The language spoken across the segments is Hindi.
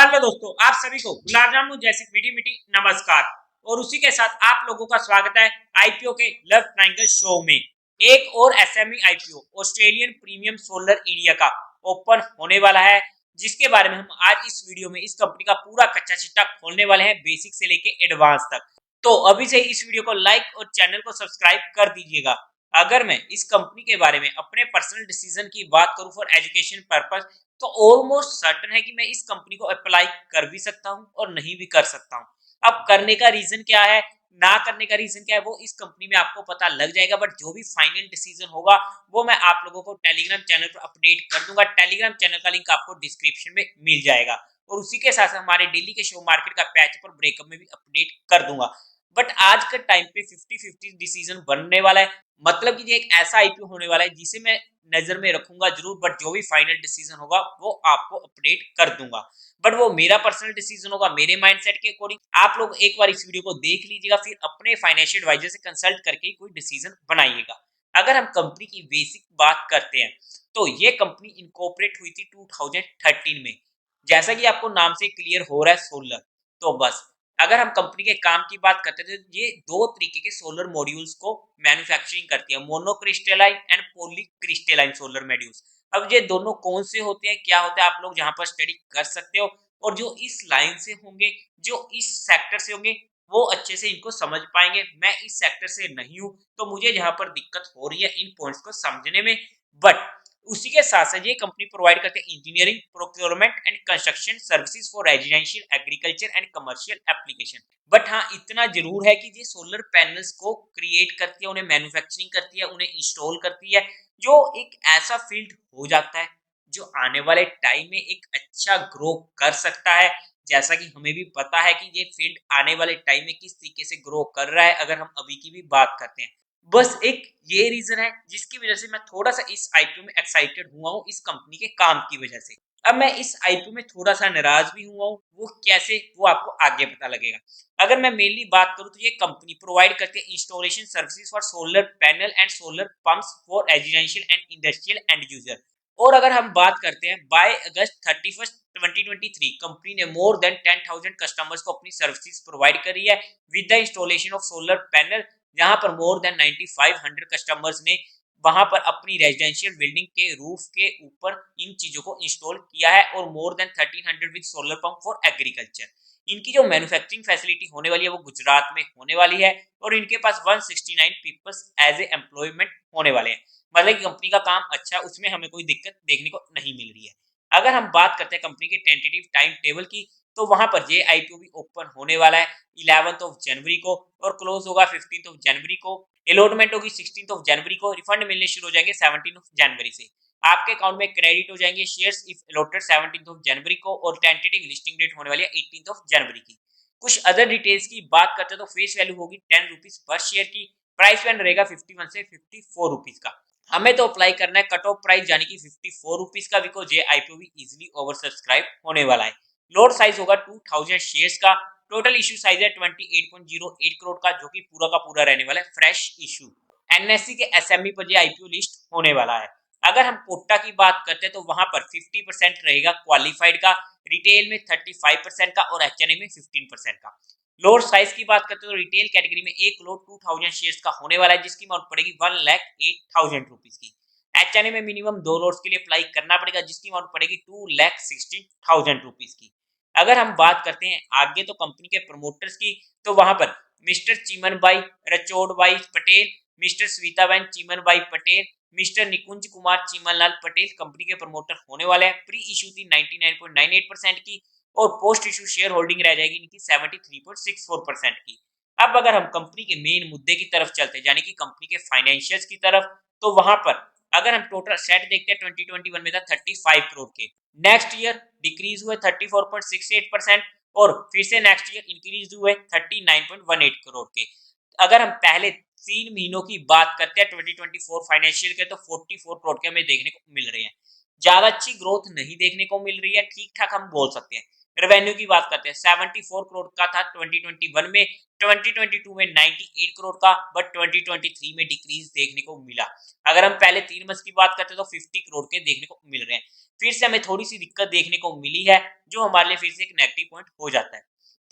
हेलो दोस्तों, आप सभी को गुलाब जामुन जैसी मीठी मीठी नमस्कार। और उसी के साथ आप लोगों का स्वागत है आईपीओ के लव ट्रायंगल शो में। एक और SME IPO Australian premium solar India का ओपन होने वाला है, जिसके बारे में हम आज इस वीडियो में इस कंपनी का पूरा कच्चा चिट्ठा खोलने वाले हैं, बेसिक से लेके एडवांस तक। तो अभी से इस वीडियो को लाइक और चैनल को सब्सक्राइब कर दीजिएगा। अगर मैं इस कंपनी के बारे में अपने पर्सनल डिसीजन की बात करूं फॉर एजुकेशन पर्पस, तो ऑलमोस्ट सर्टन है कि मैं इस कंपनी को अप्लाई कर भी सकता हूं और नहीं भी कर सकता हूं। अब करने का रीजन क्या है, ना करने का रीजन क्या है, वो इस कंपनी में आपको पता लग जाएगा। बट जो भी फाइनल डिसीजन होगा वो मैं आप लोगों को टेलीग्राम चैनल पर अपडेट कर दूंगा। टेलीग्राम चैनल का लिंक आपको डिस्क्रिप्शन में मिल जाएगा और उसी के साथ हमारे डेली के शो मार्केट का पैच पर ब्रेकअप में भी अपडेट कर दूंगा। बट आज के टाइम पे 50-50 डिसीजन बनने वाला है, मतलब कि ये एक ऐसा आईपीओ होने वाला है जिसे मैं नजर में रखूंगा जरूर। बट जो भी फाइनल डिसीजन होगा वो आपको अपडेट कर दूंगा। बट वो मेरा पर्सनल डिसीजन होगा, मेरे माइंडसेट के अकॉर्डिंग। आप लोग एक बार इस वीडियो को देख लीजिएगा, फिर अपने फाइनेंशियल एडवाइजर से कंसल्ट करके ही कोई डिसीजन बनाइएगा। अगर हम कंपनी की बेसिक बात करते हैं, तो ये कंपनी इनकॉर्पोरेट हुई थी 2013 में। जैसा कि आपको नाम से क्लियर हो रहा है सोलर, तो बस अगर हम कंपनी के काम की बात करते हैं तो ये दो तरीके के सोलर मॉड्यूल्स को मैन्युफैक्चरिंग करती है, monocrystalline and polycrystalline solar modules. अब ये दोनों कौन से होते हैं, क्या होता है, आप लोग जहां पर स्टडी कर सकते हो। और जो इस लाइन से होंगे, जो इस सेक्टर से होंगे, वो अच्छे से इनको समझ पाएंगे। मैं इस सेक्टर से नहीं हूं, तो मुझे जहां पर दिक्कत हो रही है इन पॉइंट्स को समझने में। बट उसी के साथ साथ ये कंपनी प्रोवाइड करते हैं engineering, procurement and construction services for residential, agriculture and commercial application. But हाँ, इतना जरूर है कि ये सोलर पैनल्स को क्रिएट करती है, उन्हें मैन्युफैक्चरिंग करती है, उन्हें इंस्टॉल करती है, जो एक ऐसा फील्ड हो जाता है जो आने वाले टाइम में एक अच्छा ग्रो कर सकता है। जैसा कि हमें भी पता है कि ये फील्ड आने वाले टाइम में किस तरीके से ग्रो कर रहा है, अगर हम अभी की भी बात करते हैं। बस एक ये रीजन है जिसकी वजह से मैं थोड़ा सा इस आईपीओ में एक्साइटेड हुआ हूँ, इस कंपनी के काम की वजह से। अब मैं इस आईपीओ में थोड़ा सा नाराज भी हुआ हूँ, वो कैसे, वो आपको आगे पता लगेगा। अगर मैं मेनली बात करूं तो ये कंपनी प्रोवाइड करती है installation services for solar panel and solar pumps for residential and industrial and user. और अगर हम बात करते हैं बाय अगस्त 31 2023, कंपनी ने मोर देन 10,000 कस्टमर्स को अपनी सर्विसेज प्रोवाइड करी है with the installation of solar panel. जहां पर मोर देन 9500 कस्टमर्स ने वहां पर अपनी रेजिडेंशियल बिल्डिंग के रूफ के ऊपर इन चीजों को इंस्टॉल किया है, और more than 1300 with solar pump for agriculture. इनकी जो मैन्युफैक्चरिंग फैसिलिटी होने वाली है वो गुजरात में होने वाली है, और इनके पास 169 पीपल्स एज ए एम्प्लॉयमेंट होने वाले हैं। मतलब कि कंपनी का काम अच्छा है, उसमें हमें कोई दिक्कत देखने को नहीं मिल रही है। अगर हम बात करते हैं कंपनी के टेंटेटिव टाइम टेबल की, तो वहां पर ये आईपीओ भी ओपन होने वाला है 11 जनवरी को, और क्लोज होगा 15 जनवरी को। अलॉटमेंट होगी 16 जनवरी को। रिफंड मिलने शुरू हो जाएंगे 17 जनवरी से। आपके अकाउंट में क्रेडिट हो जाएंगे शेयर्स इफ अलॉटेड 17 जनवरी को, और टेंटेटिव लिस्टिंग डेट होने वाली है 18 जनवरी की। कुछ अदर डिटेल्स की बात करते हैं तो फेस वैल्यू होगी 10 रुपीज पर शेयर की। प्राइस बैंड रहेगा 51 से 54 रुपीज का। हमें तो अप्लाई करना है कट ऑफ प्राइस यानी कि 54 रुपीज का, बिकॉज ये आईपीओ भी इजीली ओवर सब्सक्राइब होने वाला है। लॉट साइज होगा 2000 शेयर्स का। टोटल इशू साइज है 28.08 करोड़ का, जो कि पूरा का पूरा रहने वाला है फ्रेश इशू। एनएससी के एसएमई पर ये आईपीओ लिस्ट होने वाला है। अगर हम कोटा की बात करते हैं तो वहां पर 50% रहेगा क्वालिफाइड का, रिटेल में 35% का, और एचएनए में 15% का। लोड साइज की बात करते हैं तो रिटेल कैटेगरी में एक लोड 2000 शेयर्स का होने वाला है, जिसकी अमाउंट पड़ेगी 1,08,000 रुपीज की। एचएनए में मिनिमम 2 लोड्स के लिए अप्लाई करना पड़ेगा, जिसकी अमाउंट पड़ेगी 2,16,000 रुपीज की। अगर हम बात करते हैं आगे तो कंपनी के प्रमोटर्स की, तो वहां पर मिस्टर चीमन भाई रचौड़ भाई पटेल, मिस्टर स्वीताबेन चीमन भाई पटेल, मिस्टर निकुंज कुमार चीमनलाल पटेल कंपनी के प्रमोटर होने वाले हैं। प्री इशू थी 99.98% की, और पोस्ट इशू शेयर होल्डिंग रह जाएगी इनकी 73.64% की। अब अगर हम कंपनी के मेन मुद्दे की तरफ चलते हैं, यानी कि कंपनी के फाइनेंशियल्स की तरफ, तो वहां पर अगर हम टोटल सेट देखते हैं 2021 में था 35 करोड़ के। नेक्स्ट ईयर डिक्रीज हुए 34.68%, और फिर से नेक्स्ट ईयर इंक्रीज हुए 39.18 करोड़ के। अगर हम पहले 3 महीनों की बात करते हैं 2024 फाइनेंशियल के, तो 44 करोड़ के हमें देखने को मिल रहे हैं। ज्यादा अच्छी ग्रोथ नहीं देखने को मिल रही है, ठीक ठाक हम बोल सकते हैं। रेवेन्यू की बात करते हैं 74 करोड़ का था 2021 में, 2022 में 98 करोड़ का, बट 2023 में डिक्रीज देखने को मिला। अगर हम पहले 3 मंथ की बात करते हैं तो 50 करोड़ के देखने को मिल रहे हैं। फिर से हमें थोड़ी सी दिक्कत देखने को मिली है, जो हमारे लिए फिर से एक नेगेटिव पॉइंट हो जाता है।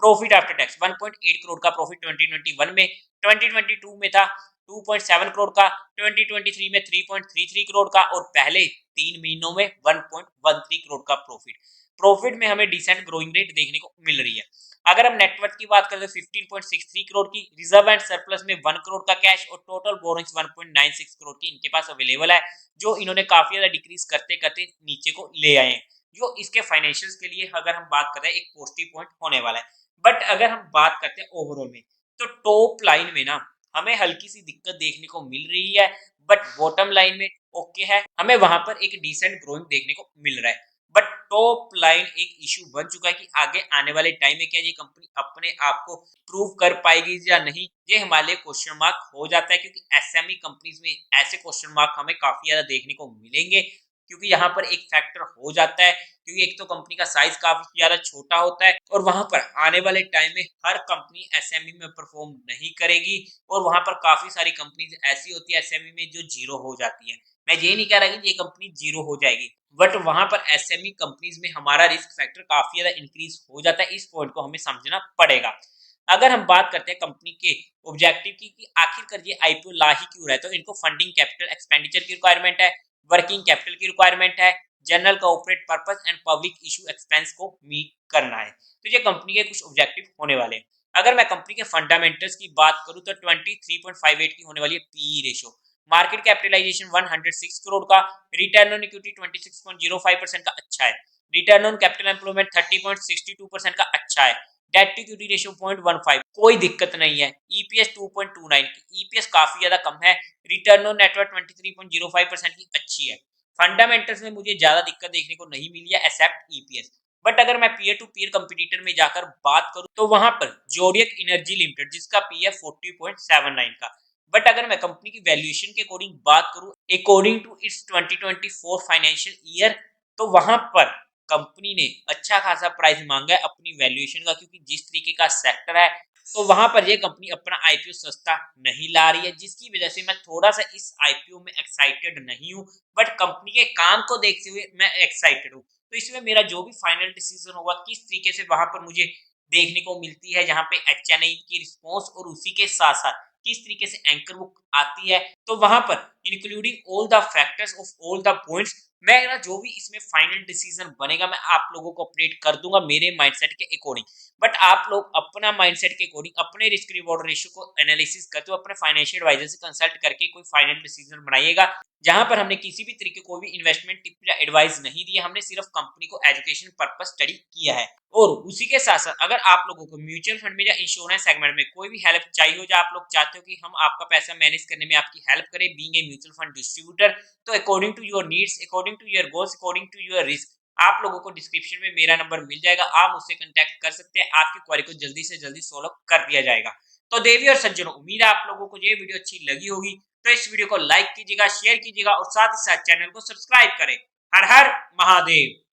प्रॉफिट आफ्टर टैक्स 1.8 करोड़ का प्रॉफिट 2021 में, 2022 में था 2.7 करोड़ का, 2023 में 3.33 करोड़ का, और पहले 3 महीनों में 1.13 करोड़ का प्रॉफिट। प्रॉफिट में हमें डिसेंट ग्रोइंग रेट देखने को मिल रही है। अगर हम नेटवर्थ की बात करें तो 15.63 करोड़ की, रिजर्व एंड सरप्लस में 1 करोड़ का कैश, और टोटल बोरोइंग्स 1.96 करोड़ की इनके पास अवेलेबल है, जो इन्होंने काफी ज्यादा डिक्रीज करते करते नीचे को ले आए हैं, जो इसके फाइनेंशियल्स के लिए अगर हम बात करें एक पॉजिटिव पॉइंट होने वाला है। बट अगर हम बात करते हैं ओवरऑल में, तो टॉप लाइन में ना हमें हल्की सी दिक्कत देखने को मिल रही है, बट बॉटम लाइन में ओके है, हमें वहां पर एक डिसेंट ग्रोइंग देखने को मिल रहा है। बट टॉप लाइन एक इशू बन चुका है कि आगे आने वाले टाइम में क्या ये कंपनी अपने आप को प्रूव कर पाएगी या नहीं, ये हमारे लिए क्वेश्चन मार्क हो जाता है, क्योंकि एसएमई कंपनीज में ऐसे क्वेश्चन मार्क हमें काफी ज्यादा देखने को मिलेंगे, क्योंकि यहाँ पर एक फैक्टर हो जाता है, क्योंकि एक तो कंपनी का साइज काफी ज्यादा छोटा होता है, और वहां पर आने वाले टाइम में हर कंपनी एसएमई में परफॉर्म नहीं करेगी, और वहां पर काफी सारी कंपनीज ऐसी होती है एसएमई में जो जीरो हो जाती है। मैं ये नहीं कह रहा कि ये कंपनी जीरो हो जाएगी, बट वहां पर एसएमई कंपनीज में हमारा रिस्क फैक्टर काफी ज्यादा इंक्रीज हो जाता है। इस पॉइंट को हमें समझना पड़ेगा। अगर हम बात करते हैं कंपनी के ऑब्जेक्टिव की कि आखिरकार ये आईपीओ ला ही क्यों रहा है, तो इनको फंडिंग कैपिटल एक्सपेंडिचर की रिक्वायरमेंट है, वर्किंग कैपिटल की रिक्वायरमेंट है, general corporate purpose and public issue expense को मीट करना है। तो ये कंपनी के कुछ ऑब्जेक्टिव होने वाले हैं। अगर मैं कंपनी के फंडामेंटल्स की बात करूं तो 23.58 की होने वाली है PE ratio, market capitalization 106 crore का, रिटर्न ऑन इक्विटी 26.05% का अच्छा है, रिटर्न ऑन कैपिटल एम्प्लॉयमेंट 30.62% का अच्छा है, डेट टू इक्विटी रेशियो 0.15, कोई दिक्कत नहीं है, ईपीएस 2.29 की, ईपीएस काफी ज्यादा कम है, रिटर्न ऑन नेटवर्क 23.05% की अच्छी है। फंडामेंटल्स में मुझे ज्यादा दिक्कत देखने को नहीं मिली है एक्सेप्ट ईपीएस। बट अगर मैं पीयर टू पीयर कंपटीटर में जाकर बात करूं तो वहां पर जोडियक एनर्जी लिमिटेड जिसका पी है 40.79 का। बट अगर मैं कंपनी की वैल्यूएशन के अकॉर्डिंग बात करूं according to its 2024 financial year, तो वहां पर कंपनी ने अच्छा खासा प्राइस मांगा है अपनी वैल्यूएशन का, क्योंकि जिस तरीके का सेक्टर है तो वहां पर ये कंपनी अपना आईपीओ सस्ता नहीं ला रही है, जिसकी वजह से मैं थोड़ा सा इस आईपीओ में एक्साइटेड नहीं हूं। बट कंपनी के काम को देखते हुए मैं एक्साइटेड हूं, तो इसमें मेरा जो भी फाइनल डिसीजन होगा किस तरीके से वहां पर मुझे देखने को मिलती है, जहां पे एचएनआई की रिस्पॉन्स और उसी के साथ साथ किस तरीके से एंकर बुक आती है, तो वहां पर including all the factors of all the points मेरा जो भी इसमें फाइनल डिसीजन बनेगा मैं आप लोगों को अपडेट कर दूंगा मेरे माइंडसेट के अकॉर्डिंग। बट आप लोग अपना माइंडसेट के अकॉर्डिंग अपने रिस्क रिवॉर्ड रेशियो को एनालिसिस करते हो अपने फाइनेंशियल एडवाइजर से कंसल्ट करके कोई फाइनल डिसीजन बनाइएगा, जहां पर हमने किसी भी तरीके कोई भी इन्वेस्टमेंट टिप या एडवाइस नहीं दिया, हमने सिर्फ कंपनी को एजुकेशन पर्पस स्टडी किया है। और उसी के साथ साथ अगर आप लोगों को म्यूचुअल फंड में या इंश्योरेंस सेगमेंट में कोई भी हेल्प चाहिए हो, या आप लोग चाहते हो कि हम आपका पैसा मैनेज करने में आपकी हेल्प करें being a mutual fund distributor, तो according to your needs, according to your goals, according to your risk, आप लोगों को डिस्क्रिप्शन में मेरा नंबर मिल जाएगा, आप मुझसे कांटेक्ट कर सकते हैं, आपकी क्वेरी को जल्दी से जल्दी सॉल्व कर दिया जाएगा। तो देवी और सज्जनों, उम्मीद है आप लोगों को ये वीडियो अच्छी लगी होगी, तो इस वीडियो को लाइक कीजिएगा, शेयर कीजिएगा और साथ ही साथ चैनल को सब्सक्राइब करें। हर हर महादेव।